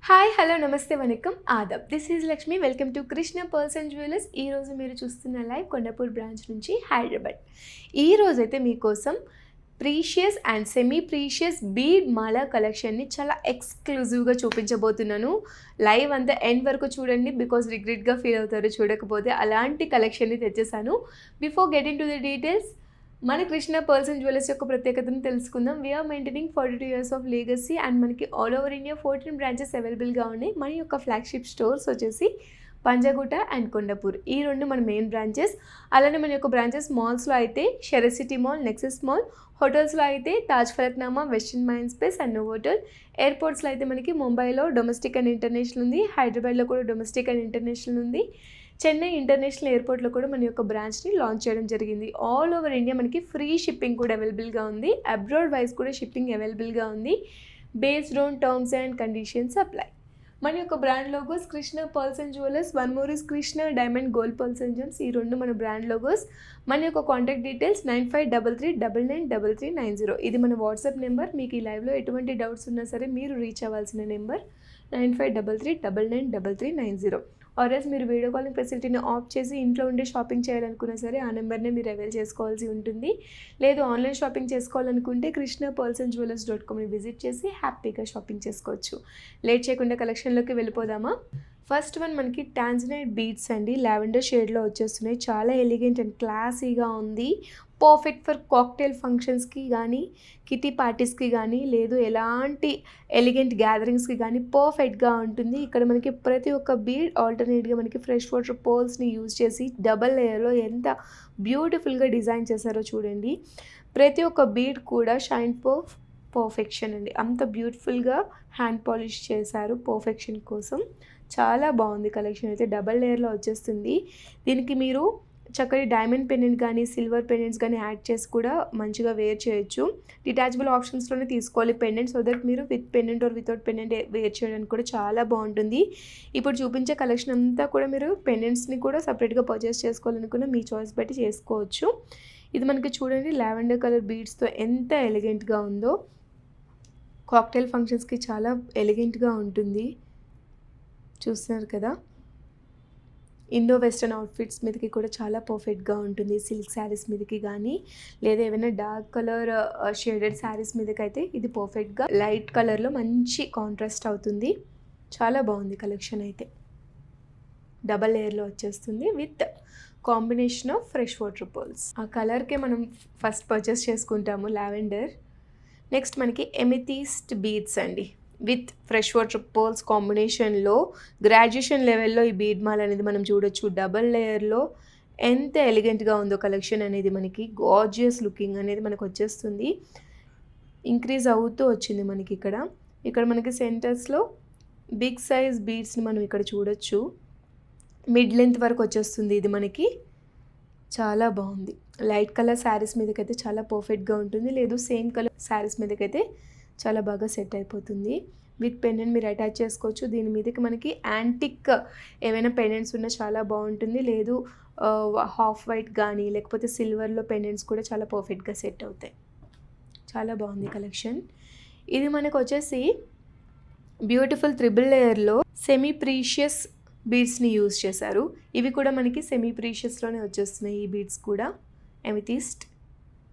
Hi hello నమస్తే వనకం ఆదాబ్. This is Lakshmi. Welcome to Krishna pearls and jewellers. ఈరోజు మీరు చూస్తున్న లైవ్ కొండపూర్ బ్రాంచ్ నుంచి హైదరాబాద్. ఈరోజైతే మీకోసం precious and semi precious bead మాల కలెక్షన్ని చాలా ఎక్స్క్లూజివ్గా చూపించబోతున్నాను. లైవ్ అంతా ఎండ్ వరకు చూడండి, బికాజ్ రిగ్రెట్గా ఫీల్ అవుతారు చూడకపోతే. అలాంటి కలెక్షన్ని తెచ్చేసాను. Before getting to the details, మన కృష్ణ పర్ల్స్ అండ్ జ్యువెలర్స్ యొక్క ప్రత్యేకతను తెలుసుకుందాం. We're maintaining 42 years of legacy and మనకి ఆల్ ఓవర్ ఇండియా 14 బ్రాంచెస్ అవైలబుల్గా ఉన్నాయి. మన యొక్క ఫ్లాగ్షిప్ స్టోర్స్ వచ్చేసి పంజాగుట్ట అండ్ కొండపూర్, ఈ రెండు మన మెయిన్ బ్రాంచెస్. అలానే మన యొక్క బ్రాంచెస్ మాల్స్లో అయితే షెరసిటీ మాల్, నెక్సెస్ మాల్, హోటల్స్లో అయితే Taj Falaknuma, western mind space and Novotel, ఎయిర్పోర్ట్స్లో అయితే మనకి ముంబైలో డొమెస్టిక్ అండ్ ఇంటర్నేషనల్ ఉంది, హైదరాబాద్లో కూడా డొమెస్టిక్ అండ్ ఇంటర్నేషనల్ ఉంది, చెన్నై ఇంటర్నేషనల్ ఎయిర్పోర్ట్లో కూడా మన యొక్క బ్రాంచ్ని లాంచ్ చేయడం జరిగింది. ఆల్ ఓవర్ ఇండియా మనకి ఫ్రీ షిప్పింగ్ కూడా అవైలబుల్గా ఉంది. అబ్రాడ్ వైజ్ కూడా షిప్పింగ్ అవైలబుల్గా ఉంది. Based on terms and conditions apply. మన యొక్క brand logos Krishna pearls and jewellers, one more is Krishna diamond gold pearls and gems. ఈ రెండు మన బ్రాండ్ లోగోస్. మన యొక్క కాంటాక్ట్ డీటెయిల్స్ 9533999390. ఇది మన వాట్సాప్ నెంబర్. మీకు ఈ లైవ్లో ఎటువంటి డౌట్స్ ఉన్నా సరే మీరు రీచ్ అవ్వాల్సిన నెంబర్ 9533999390. ఆర్ఎస్ మీరు వీడియో కాలింగ్ ఫెసిలిటీని ఆఫ్ చేసి ఇంట్లో ఉండే షాపింగ్ చేయాలనుకున్నా సరే ఆ నెంబర్ని మీరు అవైల్ చేసుకోవాల్సి ఉంటుంది. లేదు ఆన్లైన్ షాపింగ్ చేసుకోవాలనుకుంటే కృష్ణ పర్ల్స్ అండ్ జ్యువెలర్స్.comని విజిట్ చేసి హ్యాపీగా షాపింగ్ చేసుకోవచ్చు. లేట్ చేయకుండా కలెక్షన్లోకి వెళ్ళిపోదామా? ఫస్ట్ వన్ మనకి టాంజనైట్ బీడ్స్ అండి, లావెండర్ షేడ్లో వచ్చేస్తున్నాయి. చాలా ఎలిగెంట్ అండ్ క్లాసీగా ఉంది. పర్ఫెక్ట్ ఫర్ కాక్టైల్ ఫంక్షన్స్కి కానీ, కిటీ పార్టీస్కి కానీ, లేదు ఎలాంటి ఎలిగెంట్ గ్యాదరింగ్స్కి కానీ పర్ఫెక్ట్గా ఉంటుంది. ఇక్కడ మనకి ప్రతి ఒక్క బీడ్ ఆల్టర్నేట్గా మనకి ఫ్రెష్ వాటర్ పర్ల్స్ని యూజ్ చేసి డబల్ లేయర్లో ఎంత బ్యూటిఫుల్గా డిజైన్ చేశారో చూడండి. ప్రతి ఒక్క బీడ్ కూడా షైన్ పర్ఫెక్షన్ అండి, అంత బ్యూటిఫుల్గా హ్యాండ్ పాలిష్ చేశారు పర్ఫెక్షన్ కోసం. చాలా బాగుంది కలెక్షన్ అయితే. డబల్ లేయర్లో వచ్చేస్తుంది. దీనికి మీరు చక్కటి డైమండ్ పెండెంట్ కానీ, సిల్వర్ పెండెంట్స్ కానీ యాడ్ చేసి కూడా మంచిగా వేర్ చేయొచ్చు. డిటాచబుల్ ఆప్షన్స్లోనే తీసుకోవాలి పెండెంట్, సో దట్ మీరు with pendant or without pendant wear చేయడానికి కూడా చాలా బాగుంటుంది. ఇప్పుడు చూపించే కలెక్షన్ అంతా కూడా మీరు పెండెంట్స్ని కూడా సపరేట్గా పర్చేస్ చేసుకోవాలనుకున్న మీ చాయిస్ బట్టి చేసుకోవచ్చు. ఇది మనకి చూడండి లావెండర్ కలర్ బీడ్స్తో ఎంత ఎలిగెంట్గా ఉందో. కాక్టైల్ ఫంక్షన్స్కి చాలా ఎలిగెంట్గా ఉంటుంది. చూస్తున్నారు కదా. ఇండో వెస్టర్న్ అవుట్ఫిట్స్ మీదకి కూడా చాలా పర్ఫెక్ట్గా ఉంటుంది. సిల్క్ శారీస్ మీదకి కానీ, లేదా ఏమైనా డార్క్ కలర్ షేడెడ్ శారీస్ మీదకైతే ఇది పర్ఫెక్ట్గా లైట్ కలర్లో మంచి కాంట్రాస్ట్ అవుతుంది. చాలా బాగుంది కలెక్షన్ అయితే. డబల్ లేయర్లో వచ్చేస్తుంది with combination of fresh water pearls. ఆ కలర్కే మనం ఫస్ట్ పర్చేస్ చేసుకుంటాము లావెండర్. నెక్స్ట్ మనకి ఎమిథీస్ట్ బీడ్స్ అండి, విత్ ఫ్రెష్ వాటర్ పర్ల్స్ కాంబినేషన్లో గ్రాడ్యుయేషన్ లెవెల్లో ఈ బీడ్ మాల్ అనేది మనం చూడొచ్చు. డబల్ లేయర్లో ఎంత ఎలిగెంట్గా ఉందో కలెక్షన్ అనేది. మనకి గార్జియస్ లుకింగ్ అనేది మనకు వచ్చేస్తుంది. ఇంక్రీజ్ అవుతూ వచ్చింది మనకి ఇక్కడ మనకి సెంటర్స్లో బిగ్ సైజ్ బీడ్స్ని మనం ఇక్కడ చూడొచ్చు. మిడ్ లెంత్ వరకు వచ్చేస్తుంది ఇది మనకి. చాలా బాగుంది. లైట్ కలర్ శారీస్ మీదకైతే చాలా పర్ఫెక్ట్గా ఉంటుంది, లేదు సేమ్ కలర్ శారీస్ మీదకైతే చాలా బాగా సెట్ అయిపోతుంది. విత్ పెండెంట్ మీరు అటాచ్ చేసుకోవచ్చు. దీని మీదకి మనకి యాంటిక్ ఏవైనా పెండెంట్స్ ఉన్నా చాలా బాగుంటుంది, లేదు హాఫ్ వైట్ కానీ లేకపోతే సిల్వర్లో పెండెంట్స్ కూడా చాలా పర్ఫెక్ట్గా సెట్ అవుతాయి. చాలా బాగుంది కలెక్షన్. ఇది మనకు వచ్చేసి బ్యూటిఫుల్ త్రిబుల్ లేయర్లో సెమీ ప్రీషియస్ బీడ్స్ని యూజ్ చేశారు. ఇవి కూడా మనకి సెమీ ప్రీషియస్లోనే వచ్చేస్తున్నాయి. ఈ బీడ్స్ కూడా ఎమిథిస్ట్,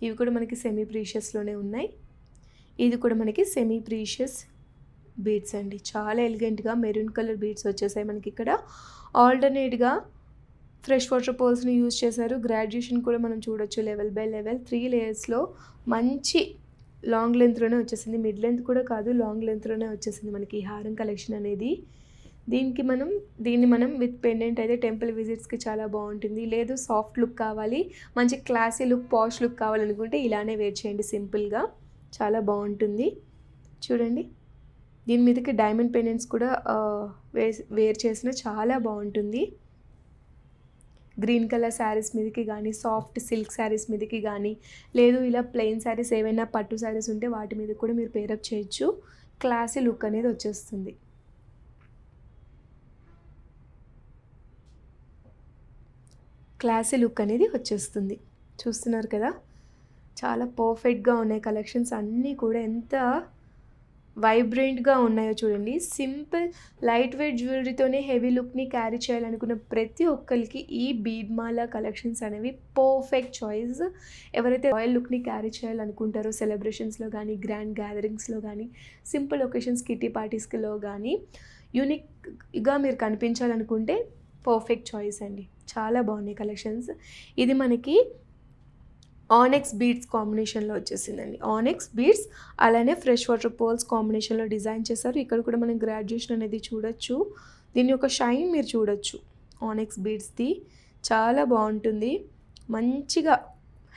ఇవి కూడా మనకి సెమీ ప్రీషియస్లోనే ఉన్నాయి. ఇది కూడా మనకి సెమీ ప్రీషియస్ బీడ్స్ అండి. చాలా ఎలిగెంట్గా మెరూన్ కలర్ బీడ్స్ వచ్చేసాయి మనకి ఇక్కడ. ఆల్టర్నేట్గా ఫ్రెష్ వాటర్ పర్ల్స్ని యూజ్ చేశారు. గ్రాడ్యుయేషన్ కూడా మనం చూడొచ్చు లెవెల్ బై లెవెల్ 3 లేయర్స్లో. మంచి లాంగ్ లెంత్లోనే వచ్చేసింది, మిడ్ లెంత్ కూడా కాదు, లాంగ్ లెంత్లోనే వచ్చేసింది మనకి ఈ హారం కలెక్షన్ అనేది. దీన్ని మనం విత్ పెండెంట్ అయితే టెంపుల్ విజిట్స్కి చాలా బాగుంటుంది. లేదు సాఫ్ట్ లుక్ కావాలి, మంచి క్లాసీ లుక్, పాష్ లుక్ కావాలనుకుంటే ఇలానే వేర్ చేయండి సింపుల్గా. చాలా బాగుంటుంది చూడండి. దీని మీదకి డైమండ్ పెండెంట్స్ కూడా వేర్ చేసిన చాలా బాగుంటుంది. గ్రీన్ కలర్ శారీస్ మీదకి కానీ, సాఫ్ట్ సిల్క్ శారీస్ మీదకి కానీ, లేదు ఇలా ప్లెయిన్ శారీస్ ఏవైనా పట్టు శారీస్ ఉంటే వాటి మీద కూడా మీరు పేరప్ చేయొచ్చు. క్లాసీ లుక్ అనేది వచ్చేస్తుంది. క్లాసీ లుక్ అనేది వచ్చేస్తుంది. చూస్తున్నారు కదా, చాలా పర్ఫెక్ట్గా ఉన్నాయి కలెక్షన్స్ అన్నీ కూడా. ఎంత వైబ్రెంట్గా ఉన్నాయో చూడండి. సింపుల్ లైట్ వెయిట్ జ్యువెలరీతోనే హెవీ లుక్ని క్యారీ చేయాలనుకున్న ప్రతి ఒక్కరికి ఈ బీడ్ మాల కలెక్షన్స్ అనేవి పర్ఫెక్ట్ చాయిస్. ఎవరైతే రాయల్ లుక్ని క్యారీ చేయాలనుకుంటారో సెలబ్రేషన్స్లో కానీ, గ్రాండ్ గ్యాదరింగ్స్లో కానీ, సింపుల్ ఒకేషన్స్ కిటీ పార్టీస్లో కానీ యూనిక్గా మీరు కనిపించాలనుకుంటే పర్ఫెక్ట్ చాయిస్ అండి. చాలా బాగున్నాయి కలెక్షన్స్. ఇది మనకి ఆనెక్స్ బీడ్స్ కాంబినేషన్లో వచ్చేసిందండి. ఆనెక్స్ బీడ్స్ అలానే ఫ్రెష్ వాటర్ పర్ల్స్ కాంబినేషన్లో డిజైన్ చేశారు. ఇక్కడ కూడా మనం గ్రాడ్యుయేషన్ అనేది చూడొచ్చు. దీని యొక్క షైన్ మీరు చూడొచ్చు. ఆనెక్స్ బీడ్స్ది చాలా బాగుంటుంది. మంచిగా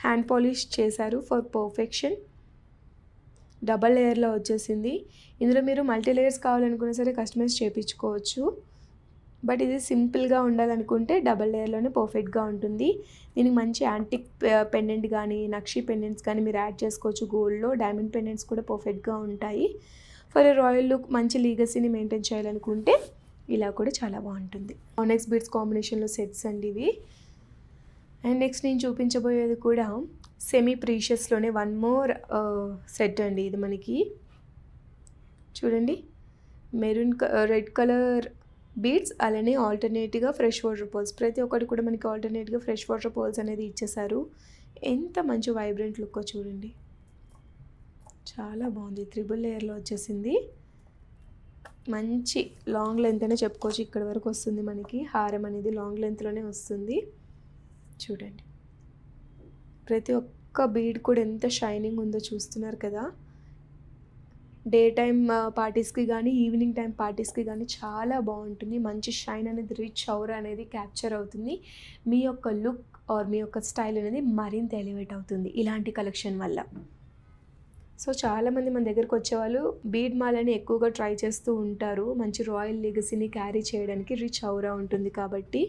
హ్యాండ్ పాలిష్ చేశారు ఫర్ పర్ఫెక్షన్. డబల్ లేయర్లో వచ్చేసింది. ఇందులో మీరు మల్టీ లేయర్స్ కావాలనుకున్నా సరే కస్టమైజ్ చేయించుకోవచ్చు. బట్ ఇది సింపుల్గా ఉండాలనుకుంటే డబల్ లేయర్లోనే పర్ఫెక్ట్గా ఉంటుంది. దీనికి మంచి యాంటిక్ పెండెంట్ కానీ, నక్షి పెండెంట్స్ కానీ మీరు యాడ్ చేసుకోవచ్చు. గోల్డ్లో డైమండ్ పెండెంట్స్ కూడా పర్ఫెక్ట్గా ఉంటాయి. ఫర్ రాయల్ లుక్ మంచి లీగసీని మెయింటైన్ చేయాలనుకుంటే ఇలా కూడా చాలా బాగుంటుంది. ఆనెక్స్ బీడ్స్ కాంబినేషన్లో సెట్స్ అండి ఇవి. అండ్ నెక్స్ట్ నేను చూపించబోయేది కూడా సెమీ ప్రీషియస్లోనే వన్ మోర్ సెట్ అండి. ఇది మనకి చూడండి, మెరూన్ రెడ్ కలర్ బీడ్స్ అలానే ఆల్టర్నేట్గా ఫ్రెష్ వాటర్ పర్ల్స్. ప్రతి ఒక్కటి కూడా మనకి ఆల్టర్నేట్గా ఫ్రెష్ వాటర్ పర్ల్స్ అనేది ఇచ్చేసారు. ఎంత మంచి వైబ్రెంట్ లుక్కో చూడండి. చాలా బాగుంది. త్రిబుల్ లేయర్లో వచ్చేసింది. మంచి లాంగ్ లెంత్ అనే చెప్పుకోవచ్చు. ఇక్కడ వరకు వస్తుంది మనకి. హారం అనేది లాంగ్ లెంత్లోనే వస్తుంది. చూడండి, ప్రతి ఒక్క బీడ్ కూడా ఎంత షైనింగ్ ఉందో చూస్తున్నారు కదా. డే టైమ్ పార్టీస్కి కానీ, ఈవినింగ్ టైం పార్టీస్కి కానీ చాలా బాగుంటుంది. మంచి షైన్ అనేది, రిచ్ ఔరా అనేది క్యాప్చర్ అవుతుంది. మీ యొక్క లుక్ ఆర్ మీ యొక్క స్టైల్ అనేది మరింత ఎలివేట్ అవుతుంది ఇలాంటి కలెక్షన్ వల్ల. సో చాలామంది మన దగ్గరకు వచ్చేవాళ్ళు బీడ్ మాలని ఎక్కువగా ట్రై చేస్తూ ఉంటారు. మంచి రాయల్ లీగసీని క్యారీ చేయడానికి రిచ్ ఔరా ఉంటుంది కాబట్టి.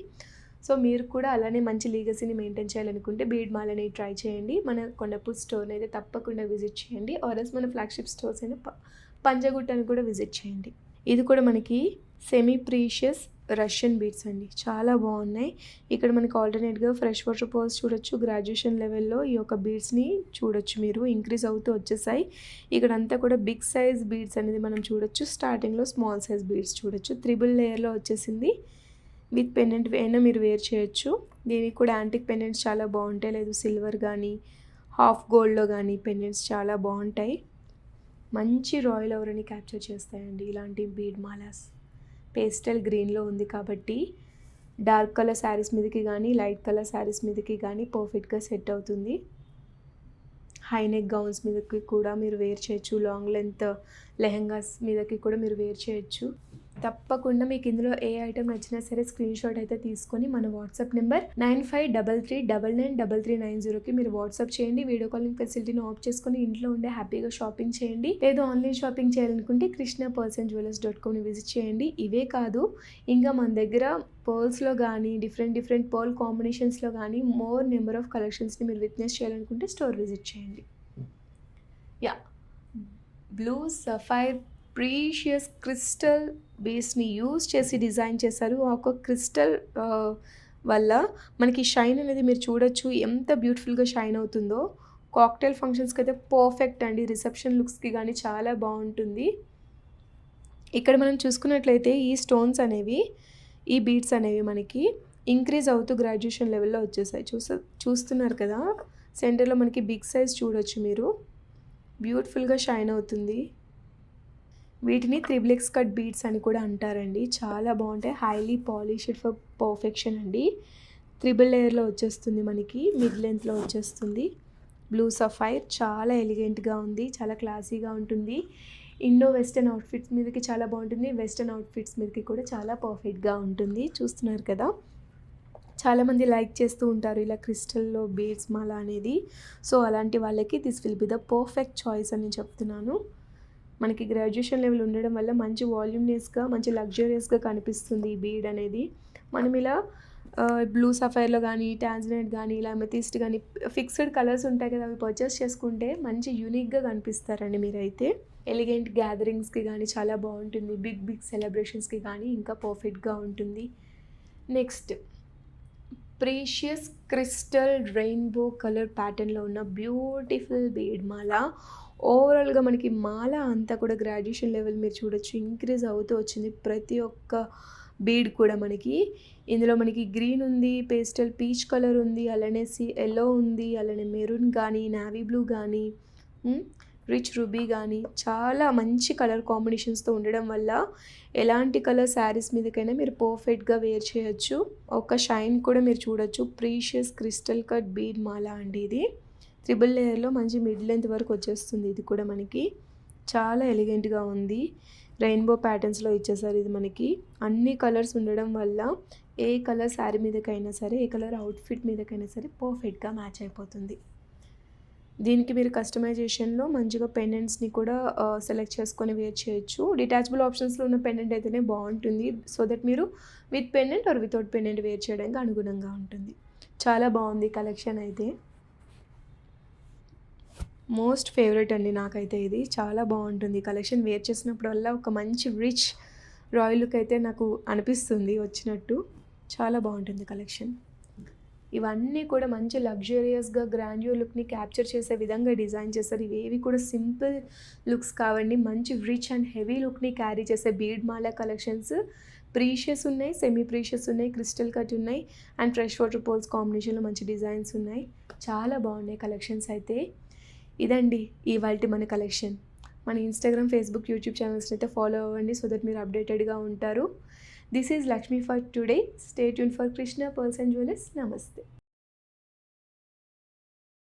సో మీరు కూడా అలానే మంచి లీగసీని మెయింటైన్ చేయాలనుకుంటే బీడ్ మాలని ట్రై చేయండి. మన కొండపూర్ స్టోర్ని అయితే తప్పకుండా విజిట్ చేయండి. ఆర్ఎస్ మన ఫ్లాగ్షిప్ స్టోర్స్ అయిన పంజగుట్టని కూడా విజిట్ చేయండి. ఇది కూడా మనకి సెమీ ప్రీషియస్ రష్యన్ బీడ్స్ అండి. చాలా బాగున్నాయి. ఇక్కడ మనకి ఆల్టర్నేట్గా ఫ్రెష్ వాటర్ పర్ల్స్ చూడొచ్చు. గ్రాడ్యుయేషన్ లెవెల్లో ఈ యొక్క బీడ్స్ని చూడొచ్చు మీరు. ఇంక్రీజ్ అవుతూ వచ్చేసాయి. ఇక్కడ అంతా కూడా బిగ్ సైజ్ బీడ్స్ అనేది మనం చూడొచ్చు. స్టార్టింగ్లో స్మాల్ సైజ్ బీడ్స్ చూడొచ్చు. త్రిబుల్ లేయర్లో వచ్చేసింది. విత్ పెండెంట్ అయినా మీరు వేర్ చేయొచ్చు. దీనికి కూడా యాంటిక్ పెండెంట్స్ చాలా బాగుంటాయి. లేదు సిల్వర్ కానీ, హాఫ్ గోల్డ్లో కానీ పెండెంట్స్ చాలా బాగుంటాయి. మంచి రాయల్ ఔరాని క్యాప్చర్ చేస్తాయండి ఇలాంటి బీడ్ మాలాస్. పేస్టల్ గ్రీన్లో ఉంది కాబట్టి డార్క్ కలర్ శారీస్ మీదకి కానీ, లైట్ కలర్ శారీస్ మీదకి కానీ పర్ఫెక్ట్గా సెట్ అవుతుంది. హై నెక్ గౌన్స్ మీదకి కూడా మీరు వేర్ చేయొచ్చు. లాంగ్ లెంత్ లెహెంగాస్ మీదకి కూడా మీరు వేర్ చేయొచ్చు. తప్పకుండా మీకు ఇందులో ఏ ఐటమ్ నచ్చినా సరే స్క్రీన్ షాట్ అయితే తీసుకొని మన వాట్సాప్ నెంబర్ 9533993390కి మీరు వాట్సాప్ చేయండి. వీడియో కాలింగ్ ఫెసిలిటీని ఆఫ్ చేసుకొని ఇంట్లో ఉండే హ్యాపీగా షాపింగ్ చేయండి. లేదు ఆన్లైన్ షాపింగ్ చేయాలనుకుంటే krishnapearlsandjewellers.comని విజిట్ చేయండి. ఇవే కాదు, ఇంకా మన దగ్గర పర్ల్స్లో కానీ, డిఫరెంట్ పర్ల్ కాంబినేషన్స్లో కానీ మోర్ నెంబర్ ఆఫ్ కలెక్షన్స్ని మీరు విట్నెస్ చేయాలనుకుంటే స్టోర్ విజిట్ చేయండి. బ్లూ సఫైర్ ప్రీషియస్ క్రిస్టల్ బేస్ని యూజ్ చేసి డిజైన్ చేశారు. ఒక క్రిస్టల్ వల్ల మనకి షైన్ అనేది మీరు చూడొచ్చు. ఎంత బ్యూటిఫుల్గా షైన్ అవుతుందో. కాక్టైల్ ఫంక్షన్స్కి అయితే పర్ఫెక్ట్ అండి. రిసెప్షన్ లుక్స్కి కానీ చాలా బాగుంటుంది. ఇక్కడ మనం చూసుకున్నట్లయితే ఈ స్టోన్స్ అనేవి, ఈ బీడ్స్ అనేవి మనకి ఇంక్రీజ్ అవుతూ గ్రాడ్యుయేషన్ లెవెల్లో వచ్చేసాయి. చూస్తున్నారు కదా. సెంటర్లో మనకి బిగ్ సైజ్ చూడొచ్చు మీరు. బ్యూటిఫుల్గా షైన్ అవుతుంది. వీటిని త్రిబ్లెక్స్ కట్ బీడ్స్ అని కూడా అంటారండి. చాలా బాగుంటాయి. హైలీ పాలిష్డ్ ఫర్ పర్ఫెక్షన్ అండి. త్రిబుల్ లేయర్లో వచ్చేస్తుంది మనకి. మిడ్ లెంత్లో వచ్చేస్తుంది. బ్లూ సఫైర్ చాలా ఎలిగెంట్గా ఉంది. చాలా క్లాసీగా ఉంటుంది. ఇండో వెస్టర్న్ అవుట్ఫిట్స్ మీదకి చాలా బాగుంటుంది. వెస్టర్న్ అవుట్ఫిట్స్ మీదకి కూడా చాలా పర్ఫెక్ట్గా ఉంటుంది. చూస్తున్నారు కదా. చాలామంది లైక్ చేస్తూ ఉంటారు ఇలా క్రిస్టల్లో బీడ్స్ మాల అనేది. సో అలాంటి వాళ్ళకి this will be the perfect choice అని చెప్తున్నాను. మనకి గ్రాడ్యుయేషన్ లెవెల్ ఉండడం వల్ల మంచి వాల్యూమ్నెస్గా, మంచి లగ్జరియస్గా కనిపిస్తుంది ఈ బీడ్ అనేది. మనం ఇలా బ్లూ సఫైర్లో కానీ, టాంజనైట్ కానీ, ఇలా అమెథిస్ట్ కానీ ఫిక్స్డ్ కలర్స్ ఉంటాయి కదా, అవి పర్చేస్ చేసుకుంటే మంచి యూనిక్గా కనిపిస్తారండి మీరైతే. ఎలిగెంట్ గ్యాదరింగ్స్కి కానీ చాలా బాగుంటుంది. బిగ్ సెలబ్రేషన్స్కి కానీ ఇంకా పర్ఫెక్ట్గా ఉంటుంది. Next precious crystal rainbow colour ప్యాటర్న్లో ఉన్న బ్యూటిఫుల్ బీడ్ మాల. ఓవరాల్‌గా మనకి మాల అంతా కూడా గ్రాడ్యుయేషన్ లెవెల్ మీరు చూడొచ్చు ఇంక్రీజ్ అవుతూ వచ్చింది. ప్రతి ఒక్క బీడ్ కూడా మనకి ఇందులో మనకి గ్రీన్ ఉంది, పేస్టల్ పీచ్ కలర్ ఉంది, అలానే యెల్లో ఉంది, అలానే మెరూన్ గానీ, నేవీ బ్లూ గానీ, రిచ్ రూబీ గానీ చాలా మంచి కలర్ కాంబినేషన్స్‌తో ఉండడం వల్ల ఎలాంటి కలర్ శారీస్ మీదకైనా మీరు పర్ఫెక్ట్‌గా వేర్ చేయొచ్చు. ఒక షైన్ కూడా మీరు చూడొచ్చు. ప్రీషియస్ క్రిస్టల్ కట్ బీడ్ మాల అండి ఇది. ట్రిపుల్ లేయర్‌లో మంచి మిడ్ లెంత్ వరకు వచ్చేస్తుంది. ఇది కూడా మనకి చాలా ఎలిగెంట్‌గా ఉంది. రెయిన్బో ప్యాటర్న్స్‌లో ఇచ్చేసారు ఇది మనకి. అన్ని కలర్స్ ఉండడం వల్ల ఏ కలర్ శారీ మీదకైనా సరే, ఏ కలర్ అవుట్‌ఫిట్ మీదకైనా సరే పర్ఫెక్ట్‌గా మ్యాచ్ అయిపోతుంది. దీనికి మీరు కస్టమైజేషన్‌లో మంచిగా పెండెంట్స్‌ని కూడా సెలెక్ట్ చేసుకొని వేర్ చేయొచ్చు. డిటాచబుల్ ఆప్షన్స్‌లో ఉన్న పెండెంట్ అయితేనే బాగుంటుంది. సో దట్ మీరు with pendant or without pendant wear చేయడానికి అనుగుణంగా ఉంటుంది. చాలా బాగుంది కలెక్షన్ అయితే. మోస్ట్ ఫేవరెట్ అండి నాకైతే ఇది. చాలా బాగుంటుంది కలెక్షన్ వేర్ చేసినప్పుడల్లా ఒక మంచి రిచ్ రాయల్ లుక్ అయితే నాకు అనిపిస్తుంది వచ్చినట్టు. చాలా బాగుంటుంది కలెక్షన్. ఇవన్నీ కూడా మంచి లగ్జూరియస్‌గా గ్రాండ్యూర్ లుక్‌ని క్యాప్చర్ చేసే విధంగా డిజైన్ చేశారు. ఇవేవి కూడా సింపుల్ లుక్స్ కావండి. మంచి రిచ్ అండ్ హెవీ లుక్‌ని క్యారీ చేసే బీడ్ మాల కలెక్షన్స్ ప్రీషియస్ ఉన్నాయి, సెమీ ప్రీషియస్ ఉన్నాయి, క్రిస్టల్ కట్ ఉన్నాయి అండ్ ఫ్రెష్ వాటర్ పోల్స్ కాంబినేషన్‌లో మంచి డిజైన్స్ ఉన్నాయి. చాలా బాగున్నాయి కలెక్షన్స్ అయితే. ఇదండి ఇవాల్టి మన కలెక్షన్. మన ఇన్‌స్టాగ్రామ్, ఫేస్‌బుక్, యూట్యూబ్ ఛానల్స్‌ని అయితే ఫాలో అవ్వండి. సో దట్ మీరు అప్డేటెడ్‌గా ఉంటారు. This is Lakshmi for today. Stay tune for Krishna pearls and jewellers. నమస్తే.